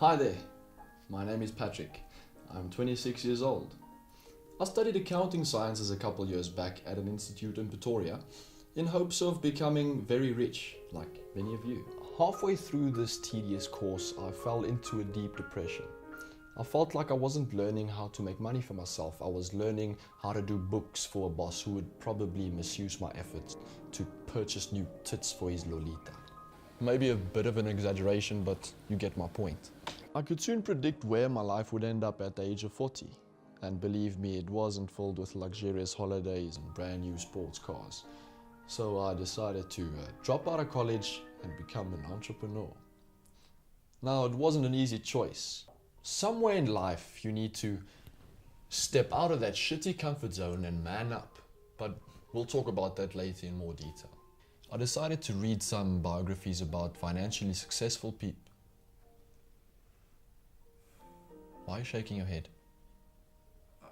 Hi there, my name is Patrick. I'm 26 years old. I studied accounting sciences a couple years back at an institute in Pretoria in hopes of becoming very rich, like many of you. Halfway through this tedious course, I fell into a deep depression. I felt like I wasn't learning how to make money for myself. I was learning how to do books for a boss who would probably misuse my efforts to purchase new tits for his Lolita. Maybe a bit of an exaggeration, but you get my point. I could soon predict where my life would end up at the age of 40. And believe me, it wasn't filled with luxurious holidays and brand new sports cars. So I decided to drop out of college and become an entrepreneur. Now, it wasn't an easy choice. Somewhere in life, you need to step out of that shitty comfort zone and man up. But we'll talk about that later in more detail. I decided to read some biographies about financially successful people. Why are you shaking your head?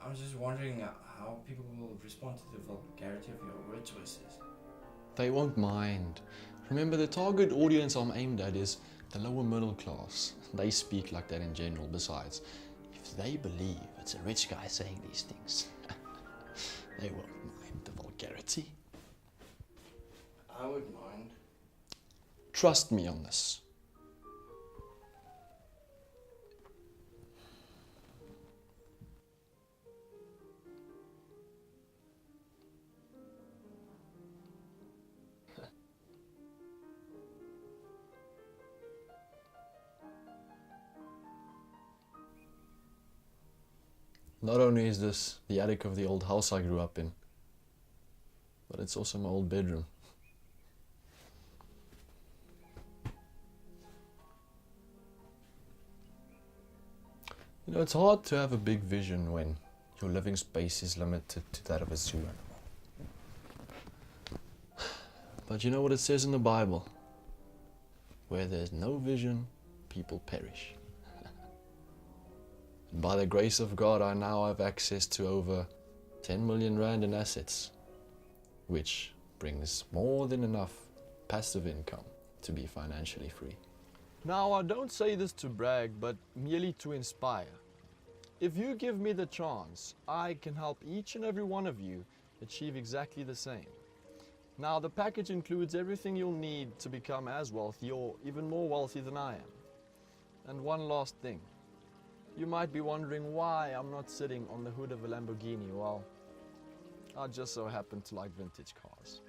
I was just wondering how people will respond to the vulgarity of your word choices. They won't mind. Remember, the target audience I'm aimed at is the lower middle class. They speak like that in general. Besides, if they believe it's a rich guy saying these things, they won't mind the vulgarity. I would mind. Trust me on this. Not only is this the attic of the old house I grew up in, but it's also my old bedroom. You know, it's hard to have a big vision when your living space is limited to that of a zoo animal. But you know what it says in the Bible? Where there's no vision, people perish. And by the grace of God, I now have access to over 10 million rand in assets, which brings more than enough passive income to be financially free. Now, I don't say this to brag, but merely to inspire. If you give me the chance, I can help each and every one of you achieve exactly the same. Now, the package includes everything you'll need to become as wealthy or even more wealthy than I am. And one last thing. You might be wondering why I'm not sitting on the hood of a Lamborghini. Well, I just so happen to like vintage cars.